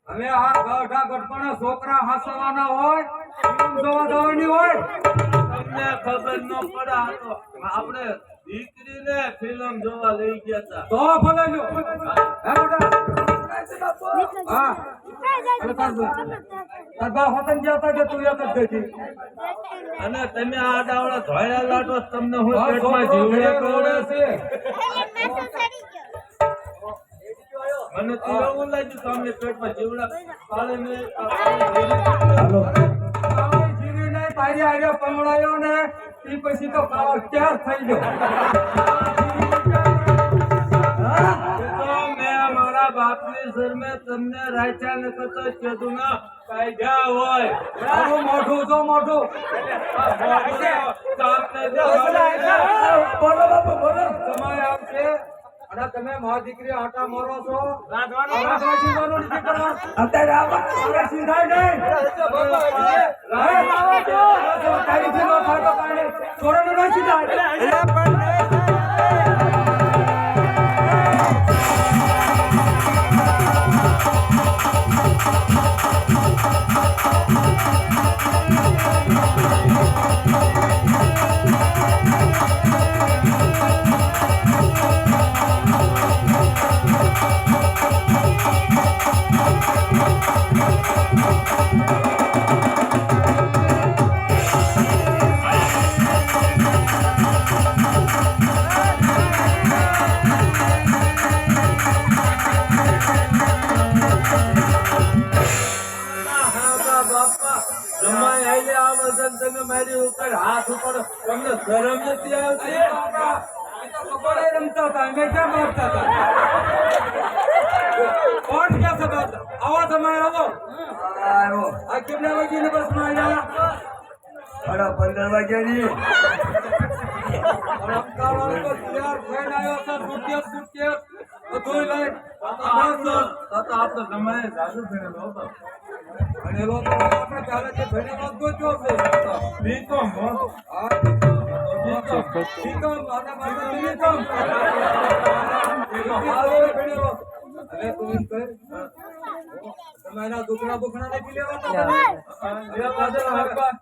હવે આ ગઢા ગઢપણા છોકરા હાસવાના હોય ફિલ્મ જોવા જવાની હોય તમને ખબર ન પડે તો આપણે દીકરીને ફિલ્મ જોવા લઈ ગયા હતા તો ભલે લ્યો હા તાર હોતન ગયા હતા કે તું એક જ ગઈ અને તમે આ ડાવડા ધોળા લાટો તમને હું પેટમાં જીવડે કવડે છે મને તો એવું લાગ્યું સામે પેટમાં જીવડા કાલે મે હાલો જીવી નહીં તારી આર્યો પમળાયો ને ઈ પછી તો ક્યાર થઈ ગયો તો મે મારા બાપની શરમે તમને રાખ્યા ને કતો કીધું ના કાયદા હોય મારું મોઢું તો મોઢું બોલો બાપુ બોલો સમય આવશે અને તમે મારી દીકરી આટા મારો છો અત્યારે સીધા નહીં છોડો સીધા તમે મારી ઉપર હાથ ઉપર તમને શરમ નથી આવતી રમતા હતા અમે ક્યાં મારતા હતા કોણ ક્યાં સભા આવો તમે આવો આ કેટલા વાગ્યાની બસ માં આવ્યા 15 વાગ્યાની આપતો સમય જાદુ ભણેલો હતો ભણેલો તો આપણે ચાલે છે ભણેલો ગોચો છે બીકોમ હવે તું તમારા દુખણા બુખણા નથી લેવા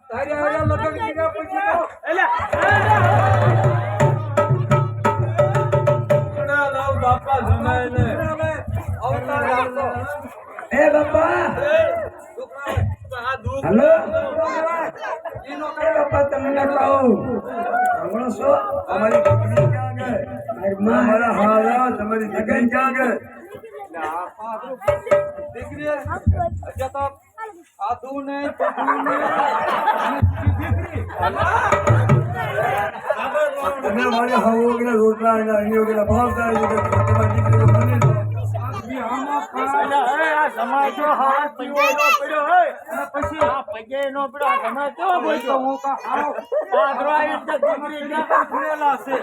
તારી આવ્યા લગ્ન કર્યા પછી બાપા જમાય ને એ બાપા હેલો બાપા તમને કહું હમણાં શું અમારી દીકરી ક્યાં ગઈ મારા હારા તમારી દીકરી ક્યાં ગઈ દીકરી હજુ તો ખાધું ને પીધું ને તમે મારે હવો કે રોટલા અને અન્ય કે ભાવતા તમારી દીકરી મને સમાજો હાથ પીવો નો પડ્યો હે પછી આ પગે નો પડ્યો સમાજ કેવો બોલતો હું કા આ દ્રાઈ દીકરી ક્યાં ફરેલા છે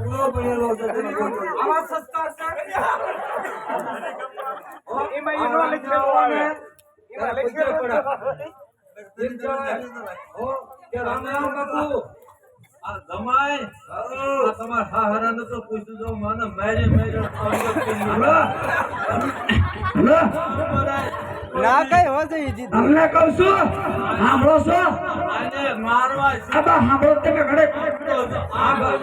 પૂરો બનેલો છે આવા સંસ્કાર ઓ એમાં ઈનો લખેલો ને એમાં લખેલો પડે ઓ કે રામ રામ બાપુ આ જમાય આ તમાર હારાને તો પૂછું જો મને મેરે ના કઈ હો જઈ જીત અમને કહું છું સાંભળો છો આને મારવા છે આ સાંભળો તમે ઘડે આગળ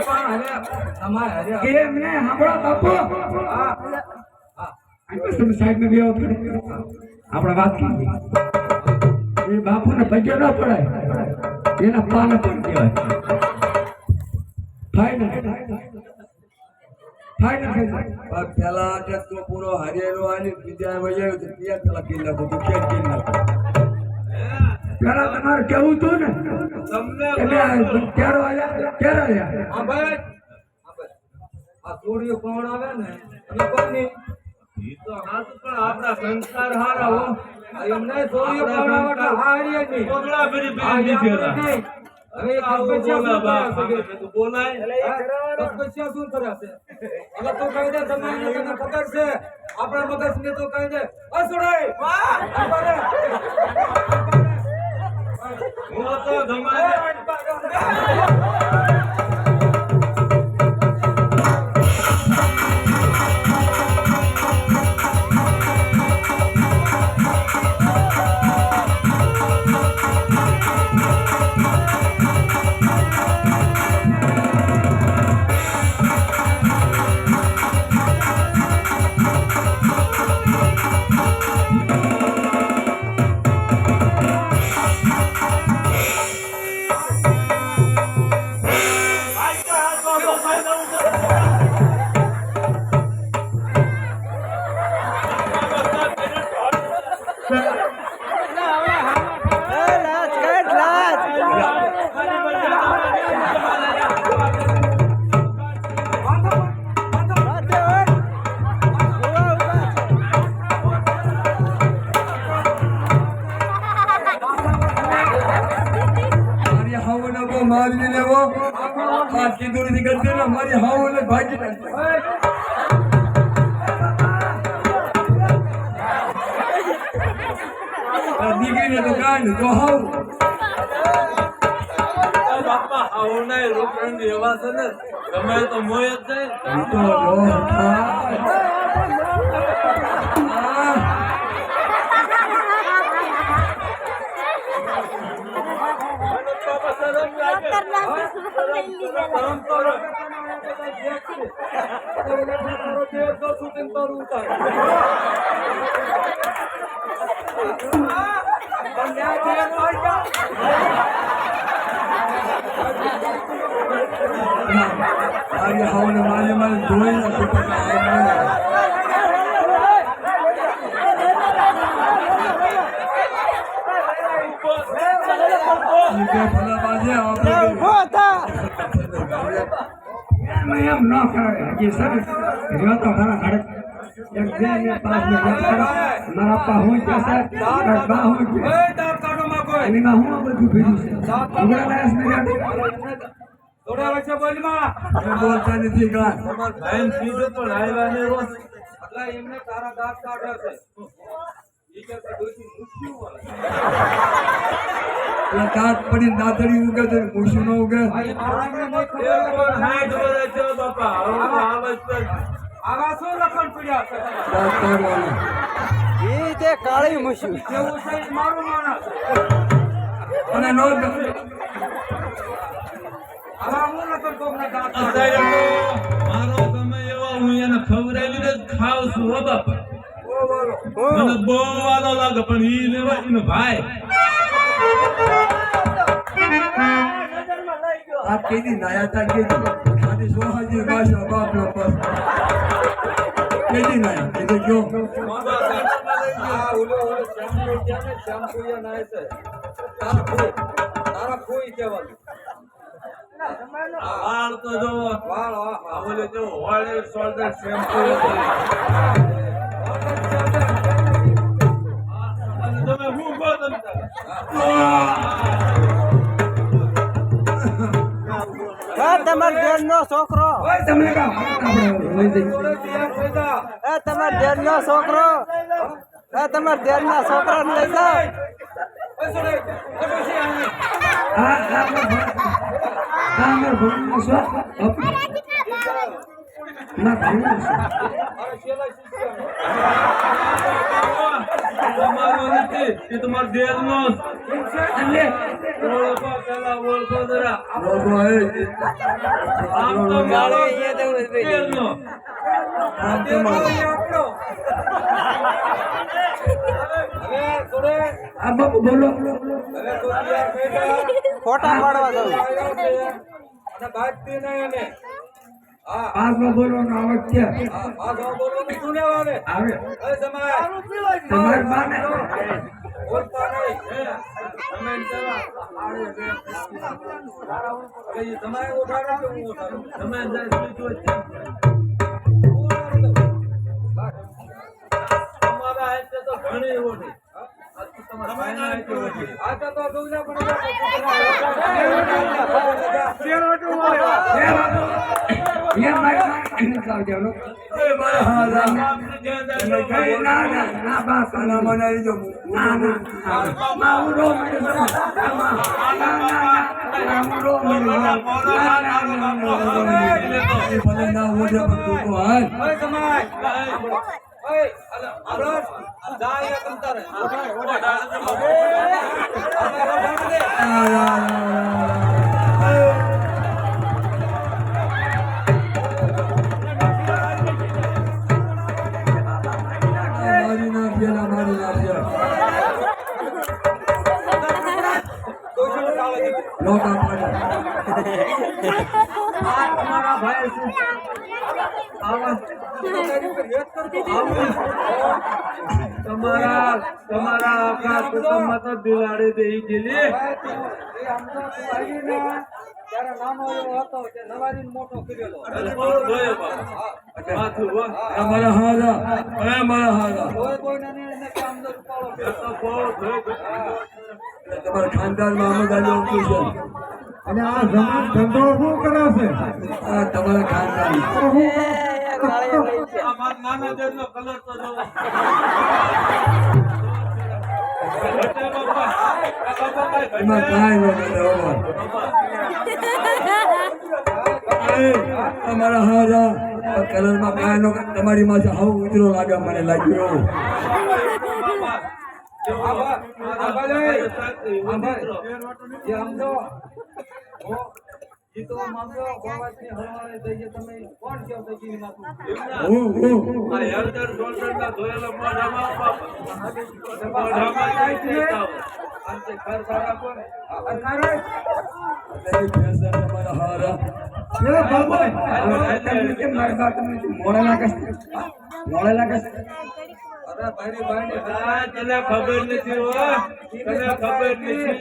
પણ હવે તમારે હરે કેમ ને સાંભળો બાપુ તમે સાઈડ માં બેહો થોડી આપણે વાત કરી એ બાપુને પગે ન પડાય એના પાને પણ કહેવાય ફાઈનલ પેલા તો પૂરો હરિયેલો આની બીજા વજાયો તો ક્યાં પેલા કી નાખો તો ક્યાં કી નાખો પેલા તમારે કેવું હતું ને તમને ક્યારે આવ્યા હા ભાઈ આ થોડીઓ કોણ આવે ને અને કોની ઈ તો હાથ પણ આપણા સંસ્કાર હારા હો એમને થોડીઓ કોણ આવે તો હારીએ ની કોગળા ફરી બેન દીધેલા હવે કસ્બચિયા શું બોલાય કસ્બચિયા શું કરે છે હવે તો કહી દે તમને તને ખબર છે આપણા મગજ ને તો કહી દે અસુડાઈ હું તો ધમાય मारी ले वो आज की दूरी निकलते ना हमारी हाउ ले भागी દીકરી ને દુકાન તો હાઉ બાપા હાઉ ને રૂપરંગ એવા છે ને ગમે તો મોય જ જાય તો आगे हवले माले माले धोए ना भला बाजे आप એમ ન કરાય હજી સર રહ્યો તો ઘણા ઘડે એક બે ને પાંચ ને મારા પા હું જશે બા હું એમાં હું બધું ભેગું છે ઉગરાલાસ ને થોડા વચ્ચે બોલમાં બોલતા નથી કા તમાર ભાઈ સીધો પણ આવ્યા ને રોજ એટલે એમને તારા દાંત કાઢ્યા છે ઈ કે દોશી મુશ્યું વાળા દાંત પડી દાંતડી ઉગે તો મુશ્યું ન ઉગે બાપા આવા શું લખણ પડ્યા છે દાંત કાઢવાનું ઈ તે કાળી મુશ્યું કેવું છે મારું માણસ અને નો મારો ગમે એવા હું એને ખવડાવી દે ખાવ છું હો બાપા મને બહુ વાલો લાગે પણ ઈ લેવા ઈનો ભાઈ આપ કેદી નાયા તા કેદી આની સોહાજી ભાષા બાપ નો પર કેદી નાયા એ તો જો આ ઓલો શેમ્પુ નાય છે તારા કોઈ કહેવાનું વાળ તો જો વાળ ઓલે જો વાળે શોલ્ડર શેમ્પુ તમે હું ગો તમે તમાર દેર નો છોકરો તમને કા તમાર દેર નો છોકરો તમાર દેર ના છોકરા ને લઈ જાઓ ઓય છોડે એ પછી આને અરે શેલા તમારો નથી એ તમાર દેશનો ઓળખો પેલા ઓળખો જરા આમ તો મારો દેશનો ફોટા પાડવા દઉં તમારા હાથે તો ઘણી ઓછી તમારા ભાઈ શું તમારા આખા કુટુંબમાં તો બિલાડી દઈ ગયેલી ત્યારે નાનો એવો હતો તે નવારીને મોટો કરેલો કોઈ કોઈને નહીં એને કે અંદર ઉપાડો તમારા ખાનદાનમાં અમે ગાડીઓ ઉતરી છે અને આ જમાન ધંધો શું કરે છે આ તમારા ખાનદાન નાના દેશનો કલર તો જોવો એમાં કાંઈ ન તમારા હારા કલરમાં કાંઈ ન તમારી માથે આવું ઉતરો લાગે મને લાગ્યો તને ખબર નથી હો તને ખબર નથી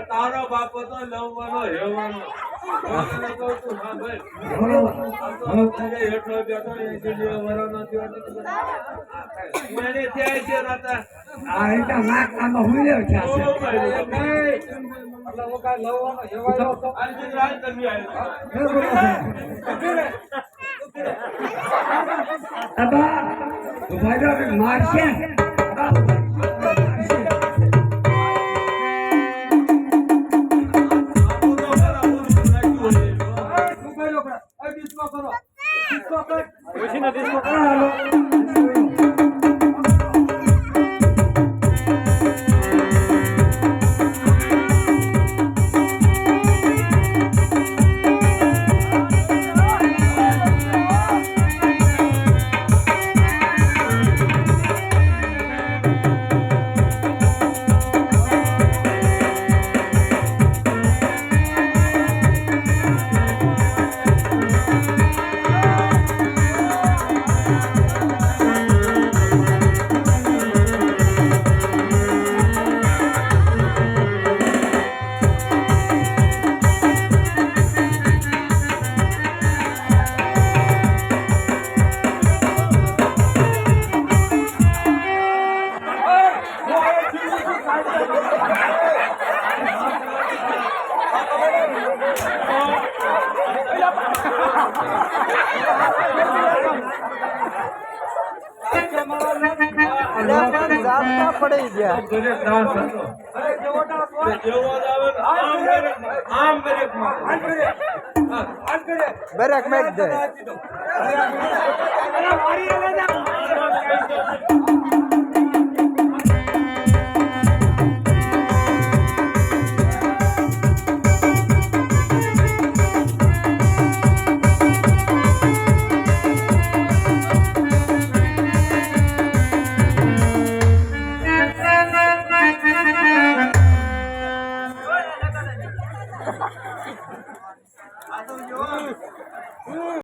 તારો બાપો તો લવવાનો હેવાનો હેઠો બેઠો વરનો થયો મને ત્યાં છે રાતા મારશે પડી ગયા. ઘરે દાસ હતો. અરે જેવો ડાસ હોય, જેવો જ આવે ને આમ બ્રેક મારે. હાલ કરે. હા, હાલ કરે. બ્રેક મેક દે. અરે મારી લે જા.